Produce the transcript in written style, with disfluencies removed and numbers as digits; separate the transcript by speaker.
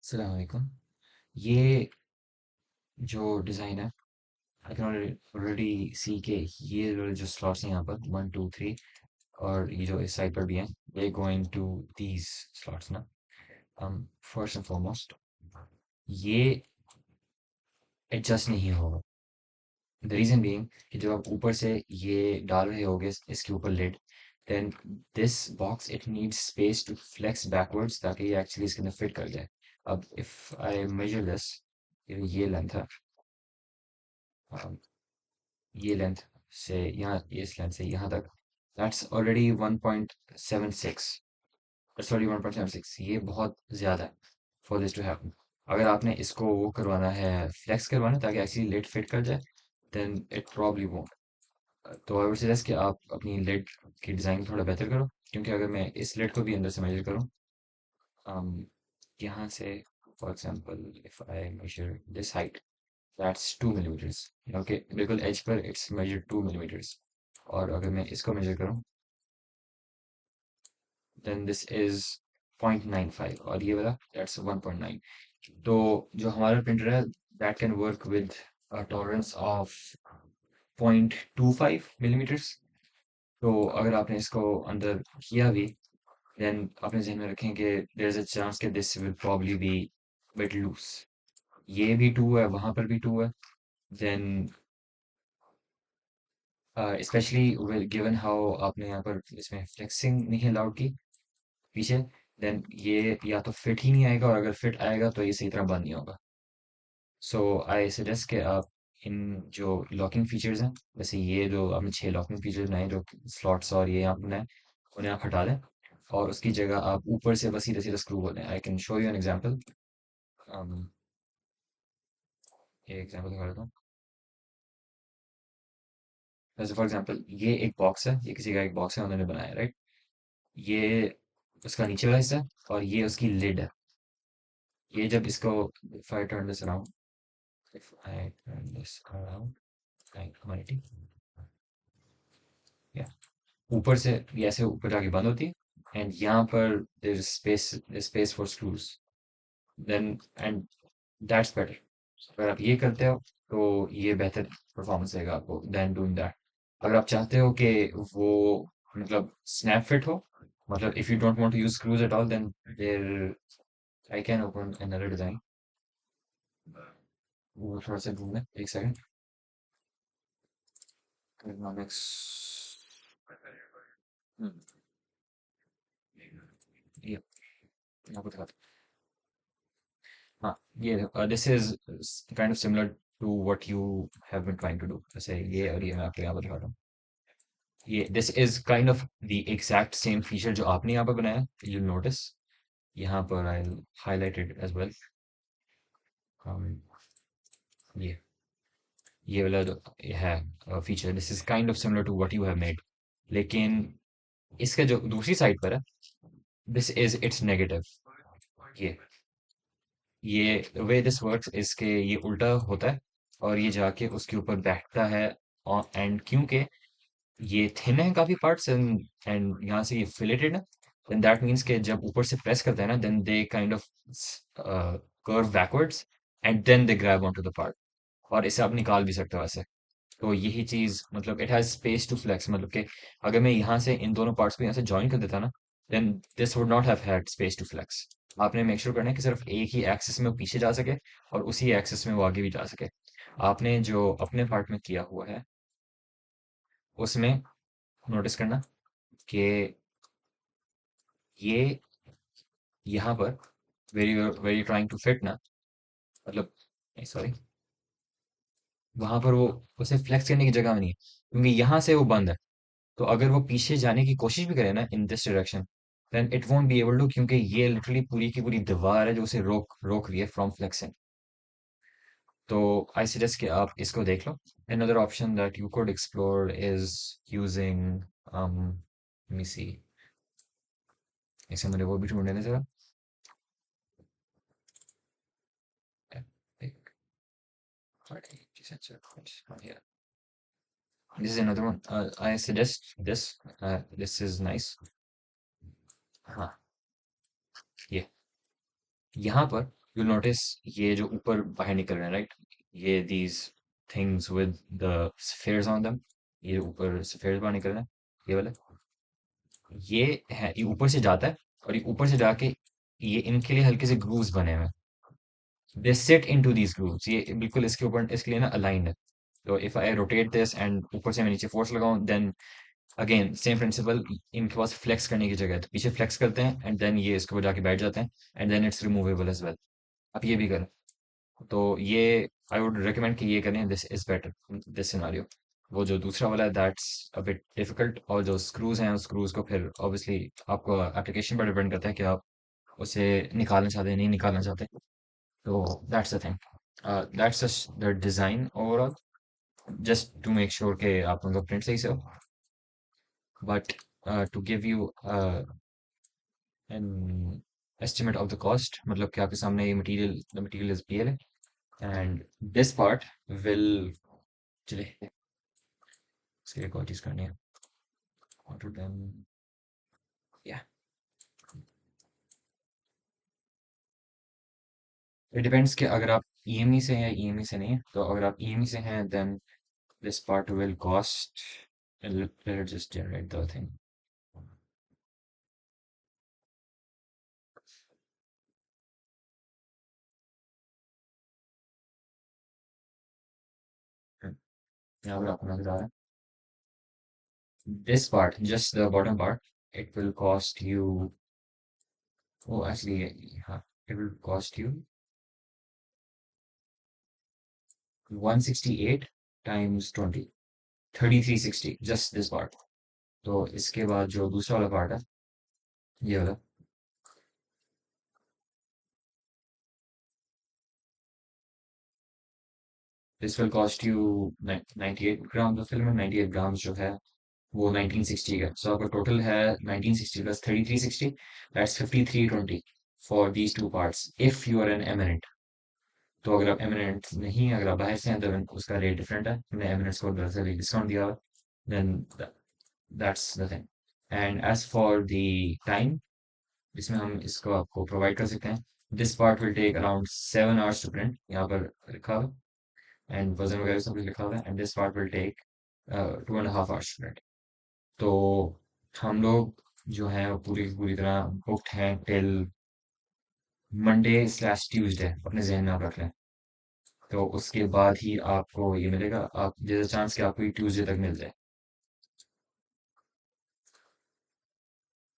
Speaker 1: अस्सलाम वालेकुम। ये जो डिज़ाइन है, आई कैन ऑलरेडी सी के ये जो स्लॉट्स हैं यहाँ पर 1 2 3 और ये जो इस साइड पर भी हैं, they going to these slots ना। फर्स्ट एंड फॉरमोस्ट ये एडजस्ट नहीं होगा। द रीजन बीइंग कि जब आप ऊपर से ये डाल रहे होगे इसके ऊपर lid, then this box it needs space to flex backwards ताकि ये एक्चुअली इसके अंदर फिट कर जाए। अब इफ आई मेजर दिस, ये लेंथ है, um, ये लेंथ से यहाँ, इस लेंथ से यहाँ तक, दैट्स ऑलरेडी 1.76, सॉरी 1.76, ये बहुत ज़्यादा है फॉर दिस टू हैपन। अगर आपने इसको वो करवाना है, फ्लेक्स करवाना है ताकि एक्चुअली लिड फिट कर जाए, देन इट प्रॉब्ली वोंट। तो आई वुड सजेस्ट कि आप अपनी लिड की डिज़ाइन थोड़ा बेहतर करो, क्योंकि अगर मैं इस लिड को भी अंदर से मेजर करूँ, यहाँ से for example if I measure this height, that's 2 millimetres. Okay, बिल्कुल एज पर इट्स मेजर 2 मिलीमीटर्स। और अगर मैं इसको मेजर करूं, देन दिस इज 0.95 और ये वाला दैट्स 1.9। तो जो हमारा प्रिंटर है, that can work with tolerance of 0.25 millimetres. तो अगर आपने इसको अंदर किया भी, देन अपने जहन में रखें कि देयर इज अ चांस कि this will probably be bit loose. ये भी 2 है, वहां पर भी 2 है, देन स्पेशली गिवन हाउ आपने यहाँ पर इसमें फ्लेक्सिंग नहीं अलाउड की पीछे, देन ये या तो फिट ही नहीं आएगा, और अगर फिट आएगा तो ये सही तरह बंद नहीं होगा। सो आई सजेस्ट कि आप इन जो लॉकिंग फीचर्स हैं, जैसे ये जो आपने 6 लॉकिंग फीचर्स बनाए, जो स्लॉट्स और ये यहाँ बनाए, उन्हें आप हटा दें और उसकी जगह आप ऊपर से बस सीधे सीधे स्क्रू बोल दें। I can show you an example. ये एग्जाम्पल दिखा देता हूँ। जैसे फॉर एग्जाम्पल ये एक बॉक्स है, ये किसी का एक बॉक्स है, उन्होंने बनाया, राइट। ये उसका नीचे वाला हिस्सा है और ये उसकी लिड है। ये जब इसको, if I turn this around, if I turn this around like 180, yeah, ऊपर से ये ऐसे ऊपर जाके बंद होती है, एंड यहाँ पर there is space for screws, then and that's better. अगर आप ये करते हो तो ये बेहतर परफॉर्मेंस देगा आपको देन डूइंग दैट। अगर आप चाहते हो कि वो मतलब स्नैप फिट हो, मतलब if you don't want to use screws at all, then there I can open another design. वो थोड़ा सा ढूंढना, एक सेकंड। इकोनॉमिक्स, ये आपको दिखाता हूँ। हाँ, ये this is kind of similar to what you have been trying to do. जैसे ये, और ये मैं आपको यहाँ पर दिखा रहा हूँ। ये this is kind of the exact same feature जो आपने यहाँ पर बनाया, यू नोटिस। यहाँ पर आई हाईलाइटेड एज वेल। ये ये वाला जो है feature, this is kind of similar to what you have made, लेकिन इसका जो दूसरी साइड पर है, दिस इज इट्स नेगेटिव। ये ये वे दिस वर्क्स इसके ये उल्टा होता है और ये जाके उसके ऊपर बैठता है। एंड क्योंकि ये थिन है काफी पार्ट्स, एंड यहाँ से ये फिलेटेड है, देन दैट मीन्स कि जब ऊपर से प्रेस करते हैं ना, then they kind of curve backwards and then they grab onto the part, और इसे आप निकाल भी सकते हो ऐसे। तो यही चीज, मतलब it has space to flex, मतलब कि अगर मैं यहाँ से इन दोनों पार्ट्स को यहाँ से ज्वाइन कर देता ना, then this would not have had space to flex. आपने मेक श्योर करना है कि सिर्फ एक ही एक्सिस में वो पीछे जा सके और उसी एक्सिस में वो आगे भी जा सके। आपने जो अपने पार्ट में किया हुआ है उसमें नोटिस करना कि ये यहाँ पर very very trying to fit ना, मतलब सॉरी, वहां पर वो उसे फ्लेक्स करने की जगह में नहीं है, क्योंकि यहाँ से वो बंद है। तो अगर वो पीछे जाने की कोशिश भी करे ना in this direction, then it won't be able to, क्योंकि ये लिटरली पूरी की पूरी दीवार है जो उसे रोक रोक रही है फ्रॉम फ्लेक्सिंग। तो आई सजेस्ट कि आप इसको देख लो। Another option that you could explore is using let me see, इसे मुझे वो भी ढूंढने दें जरा। Epic Heartache sensor points on here. This is another one. I suggest this. This is nice. हाँ, ये यहाँ पर यू नोटिस ये जो ऊपर बाहर निकल रहे हैं, राइट? ये these things with the spheres on them, ये ऊपर स्फेयर्स बाहर निकल रहे हैं, ये वाले, ये है, ये ऊपर से जाता है, और ये ऊपर से जाके ये इनके लिए हल्के से ग्रूव्स बने हुए हैं। They sit into these grooves, ये बिल्कुल इसके ऊपर इसके लिए ना अलाइंड है। तो if I rotate this and ऊपर से मैं नीचे फोर्स लगाऊं, देन अगेन सेम प्रिंसिपल, इनके पास फ्लेक्स करने की जगह है, तो पीछे फ्लेक्स करते हैं एंड देन ये इसके ऊपर जाके बैठ जाते हैं, and then it's removable as well. आप ये भी करें, तो ये आई वुड रिकमेंड कि ये करें, this is better, this scenario. वो जो दूसरा वाला है दैट्स अ बिट डिफिकल्ट, और जो स्क्रूज हैं उस स्क्रूज को फिर ऑब्वियसली आपको एप्लीकेशन पर डिपेंड करता है कि आप उसे निकालना चाहते हैं नहीं निकालना चाहते। तो that's the thing, that's the design overall, just to make sure कि आप उनका प्रिंट सही से हो। But to give you an estimate of the cost, मतलब कि आपके सामने ये material, the material is PLA, and this part will, चलिए इसके लिए एक और चीज करनी है, ऑटो डेम, या इट डिपेंड्स कि अगर आप EMI से हैं या EMI से नहीं है। तो अगर आप EMI से हैं then this part will cost, let just generate the thing. यहाँ पर आपको नजर आ रहा है, this part, just the bottom part, it will cost you, oh actually हाँ, it will cost you 168 times 20, 3360, just this part. तो इसके बाद जो दूसरा वाला पार्ट है, ये वाला, this will cost you 98 gram of film, 98 grams जो है वो 1960 का, सो आपका टोटल है 1960 plus 3360, that's 5320 for these two parts if you are an eminent. तो अगर आप एमिनेंट नहीं, अगर आप बाहर से हैं, तो then उसका रेट डिफरेंट है, हमने एमिनेंट्स को डिस्काउंट दिया हुआ, then that's the thing. And as for the time, इसमें हम इसको आपको प्रोवाइड कर सकते हैं, this part will take around 7 hours to print, यहाँ पर लिखा हुआ है, एंड वजन वगैरह सब कुछ लिखा हुआ है, and this part will take 2.5 hours to print. तो हम लोग जो है वो पूरी की पूरी तरह बुक्ड हैं टिल मंडे/ट्यूसडे, अपने जहन में आप रख लें। तो उसके बाद ही आपको ये मिलेगा, आप जैसे चांस कि आपको ये ट्यूसडे तक मिल जाए।